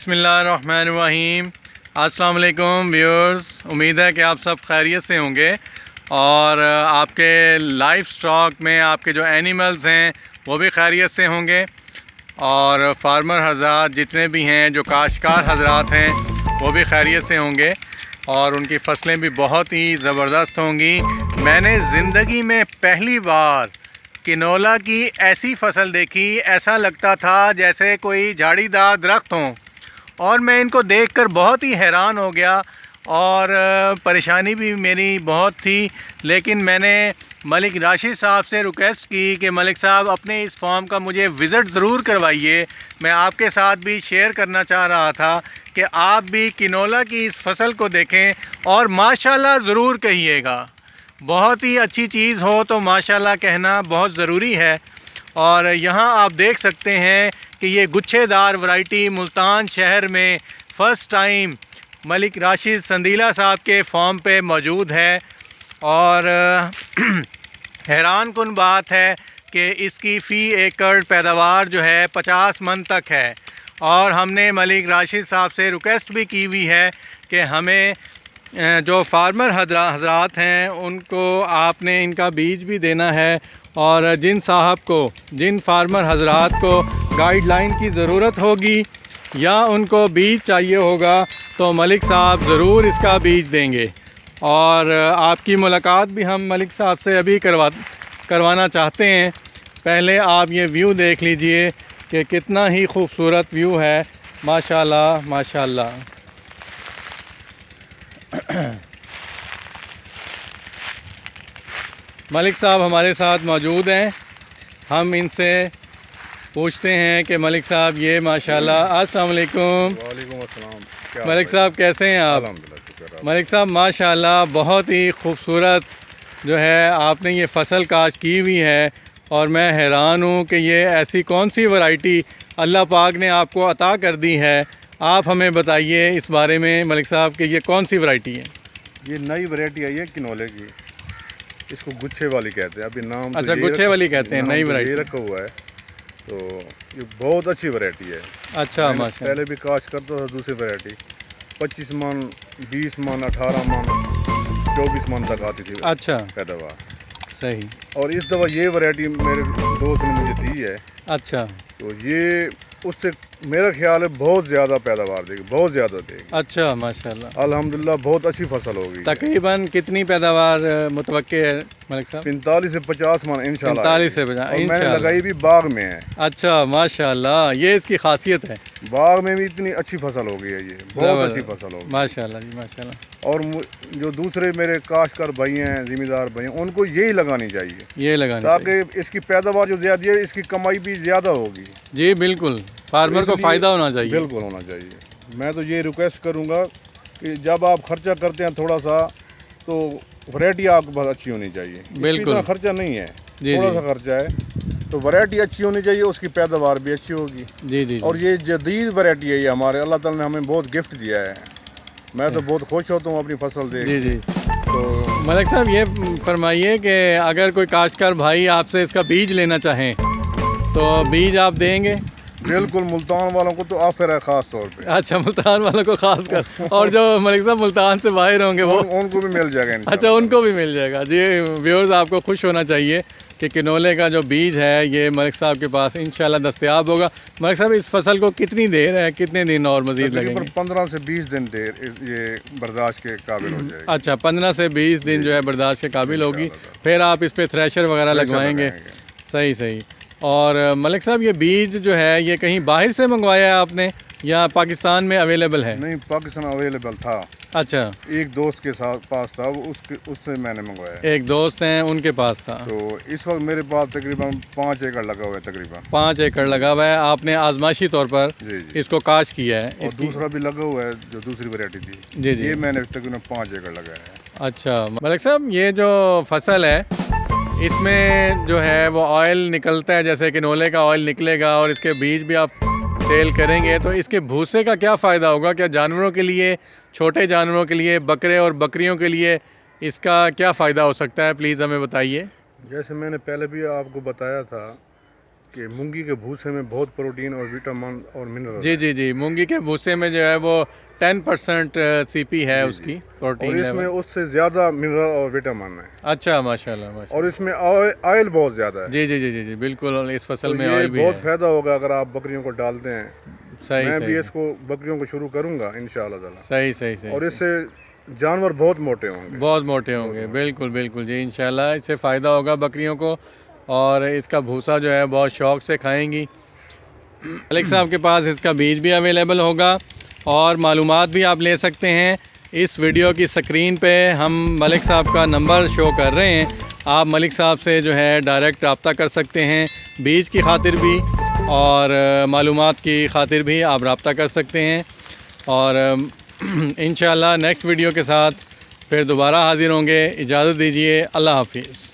بسم اللہ الرحمن الرحیم۔ السلام علیکم ویورز، امید ہے کہ آپ سب خیریت سے ہوں گے اور آپ کے لائف سٹاک میں آپ کے جو اینیملز ہیں وہ بھی خیریت سے ہوں گے، اور فارمر حضرات جتنے بھی ہیں، جو کاشتکار حضرات ہیں وہ بھی خیریت سے ہوں گے اور ان کی فصلیں بھی بہت ہی زبردست ہوں گی۔ میں نے زندگی میں پہلی بار کنولا کی ایسی فصل دیکھی، ایسا لگتا تھا جیسے کوئی جھاڑی دار درخت ہوں، اور میں ان کو دیکھ کر بہت ہی حیران ہو گیا اور پریشانی بھی میری بہت تھی، لیکن میں نے ملک راشد صاحب سے ریکویسٹ کی کہ ملک صاحب اپنے اس فارم کا مجھے وزٹ ضرور کروائیے۔ میں آپ کے ساتھ بھی شیئر کرنا چاہ رہا تھا کہ آپ بھی کنولا کی اس فصل کو دیکھیں اور ماشاءاللہ ضرور کہیے گا۔ بہت ہی اچھی چیز ہو تو ماشاءاللہ کہنا بہت ضروری ہے۔ اور یہاں آپ دیکھ سکتے ہیں کہ یہ گچھے دار ورائٹی ملتان شہر میں فرسٹ ٹائم ملک راشد سندیلہ صاحب کے فارم پہ موجود ہے، اور حیران کن بات ہے کہ اس کی فی ایکڑ پیداوار جو ہے 50 من تک ہے، اور ہم نے ملک راشد صاحب سے ریکویسٹ بھی کی ہوئی ہے کہ ہمیں جو فارمر حضرات ہیں ان کو آپ نے ان کا بیج بھی دینا ہے، اور جن فارمر حضرات کو گائیڈ لائن کی ضرورت ہوگی یا ان کو بیج چاہیے ہوگا تو ملک صاحب ضرور اس کا بیج دیں گے، اور آپ کی ملاقات بھی ہم ملک صاحب سے ابھی کروانا چاہتے ہیں۔ پہلے آپ یہ ویو دیکھ لیجئے کہ کتنا ہی خوبصورت ویو ہے، ماشاءاللہ ماشاءاللہ۔ ملک صاحب ہمارے ساتھ موجود ہیں، ہم ان سے پوچھتے ہیں کہ ملک صاحب یہ ماشاءاللہ۔ السلام علیکم۔ وعلیکم السلام۔ ملک صاحب کیسے ہیں آپ؟ الحمدللہ، شکر ہے۔ ملک صاحب ماشاءاللہ بہت ہی خوبصورت جو ہے آپ نے یہ فصل کاشت کی ہوئی ہے، اور میں حیران ہوں کہ یہ ایسی کون سی ورائٹی اللہ پاک نے آپ کو عطا کر دی ہے۔ آپ ہمیں بتائیے اس بارے میں ملک صاحب کہ یہ کون سی ورائٹی ہے؟ یہ نئی ورائٹی آئی ہے کنولے کی، اس کو گچھے والی کہتے ہیں۔ ابھی نام اچھا، گچھے والی کہتے ہیں، نئی ورائٹی یہ رکھا ہوا ہے، تو یہ بہت اچھی ورائٹی ہے۔ اچھا ماشاءاللہ۔ پہلے بھی کاشت کرتا تھا دوسری ورائٹی، 25 من 20 من 18 من 24 من تک آتی تھی اچھا پیداوار۔ صحیح۔ اور اس دفعہ یہ ورائٹی میرے دوست نے مجھے دی ہے، اچھا تو یہ اس سے میرا خیال ہے بہت زیادہ پیداوار دے گی، بہت زیادہ دے گی۔ اچھا ماشاءاللہ۔ الحمدللہ بہت اچھی فصل ہوگی۔ تقریباً کتنی پیداوار متوقع ہے ملک صاحب؟ 45 سے 50 من انشاءاللہ۔ 45 سے 50 اور میں نے انشاءاللہ لگائی بھی باغ میں ہے۔ اچھا ماشاءاللہ، یہ اس کی خاصیت ہے۔ باغ میں بھی اتنی اچھی فصل ہوگی ہے، یہ بہت اچھی فصل ہوگی۔ ماشاءاللہ جی ماشاءاللہ۔ اور جو دوسرے میرے کاشتکار بھائی ہیں، ذمہ دار بھائی ہیں، ان کو یہی لگانی چاہیے، یہ لگانا چاہیے۔ تاکہ اس کی پیداوار جو زیادہ ہے، اس کی کمائی بھی زیادہ ہوگی۔ جی بالکل، فارمر کو فائدہ ہونا چاہیے۔ بالکل ہونا چاہیے۔ میں تو یہ ریکویسٹ کروں گا کہ جب آپ خرچہ کرتے ہیں تھوڑا سا، تو ورائٹی آپ کو بہت اچھی ہونی چاہیے۔ بالکل، اتنا خرچہ نہیں ہے، جی تھوڑا جی سا خرچہ ہے، تو ورائٹی اچھی ہونی چاہیے، اس کی پیداوار بھی اچھی ہوگی۔ جی جی اور یہ جدید ورائٹی ہے، یہ ہمارے اللہ تعالیٰ نے ہمیں بہت گفٹ دیا ہے۔ میں تو بہت خوش ہوتا ہوں اپنی فصل دیکھ جی کے۔ جی۔ تو ملک صاحب یہ فرمائیے کہ اگر کوئی کاشتکار بھائی آپ سے اس کا بیج لینا چاہیں تو بیج آپ دیں گے؟ بالکل، ملتان والوں کو تو آفر ہے خاص طور پہ۔ اچھا، ملتان والوں کو خاص کر، اور جو ملک صاحب ملتان سے باہر ہوں گے وہ ان کو بھی مل جائے گا انشاءاللہ۔ اچھا، ان کو بھی مل جائے گا۔ جی ویورز، آپ کو خوش ہونا چاہیے کہ کنولے کا جو بیج ہے یہ ملک صاحب کے پاس انشاءاللہ دستیاب ہوگا۔ ملک صاحب اس فصل کو کتنی دیر ہے، کتنے دن اور مزید لگیں گے؟ 15 سے 20 دن دیر یہ برداشت کے قابل ہو جائے گی۔ اچھا، 15 سے 20 دن جو ہے برداشت کے قابل ہوگی، پھر آپ اس پہ تھریشر وغیرہ لگوائیں گے۔ صحیح صحیح۔ اور ملک صاحب یہ بیج جو ہے یہ کہیں باہر سے منگوایا ہے آپ نے یا پاکستان میں اویلیبل ہے؟ نہیں، پاکستان اویلیبل تھا، اچھا، ایک دوست کے ساتھ پاس تھا، اس سے میں نے منگوایا۔ ایک دوست ہیں ان کے پاس تھا۔ تو اس وقت میرے پاس تقریباً 5 ایکڑ لگا ہوا ہے، تقریباً 5 ایکڑ لگا ہوا ہے، آپ نے آزمائشی طور پر جی جی۔ اس کو کاشت کیا ہے؟ اور دوسرا بھی لگا ہوا ہے جو دوسری ورائٹی تھی، جی جی۔ یہ میں نے تقریباً 5 ایکڑ لگایا ہے۔ اچھا ملک صاحب، یہ جو فصل ہے اس میں جو ہے وہ آئل نکلتا ہے، جیسے کنولے کا آئل نکلے گا اور اس کے بیج بھی آپ سیل کریں گے، تو اس کے بھوسے کا کیا فائدہ ہوگا؟ کیا جانوروں کے لیے، چھوٹے جانوروں کے لیے، بکرے اور بکریوں کے لیے اس کا کیا فائدہ ہو سکتا ہے؟ پلیز ہمیں بتائیے۔ جیسے میں نے پہلے بھی آپ کو بتایا تھا کہ مونگی کے بھوسے میں بہت پروٹین اور وٹامن اور منرل جی جی جی، مونگی کے بھوسے میں جو ہے وہ 10% سی پی ہے اس کی اور پروٹین اس میں لیول۔ اس سے زیادہ منرل اور وٹامن ہے، اچھا ماشاء اللہ ماشاء اور اس میں آئل بہت زیادہ ہے۔ جی جی جی جی جی بالکل، اس تو فصل میں یہ آئل بھی بہت ہے۔ فائدہ ہوگا اگر آپ بکریوں کو ڈالتے ہیں۔ صحیح میں بھی صحیح اس کو بکریوں کو شروع کروں گا انشاءاللہ تعالی، صحیح صحیح صحیح اور اس صحیح۔ سے جانور بہت موٹے ہوں گے۔ بہت موٹے ہوں گے، بالکل بالکل جی، انشاءاللہ اس سے فائدہ ہوگا بکریوں کو، اور اس کا بھوسا جو ہے بہت شوق سے کھائیں گی۔ ملک صاحب کے پاس اس کا بیج بھی اویلیبل ہوگا، اور معلومات بھی آپ لے سکتے ہیں۔ اس ویڈیو کی سکرین پہ ہم ملک صاحب کا نمبر شو کر رہے ہیں، آپ ملک صاحب سے جو ہے ڈائریکٹ رابطہ کر سکتے ہیں، بیج کی خاطر بھی اور معلومات کی خاطر بھی آپ رابطہ کر سکتے ہیں۔ اور انشاءاللہ نیکسٹ ویڈیو کے ساتھ پھر دوبارہ حاضر ہوں گے۔ اجازت دیجیے، اللہ حافظ۔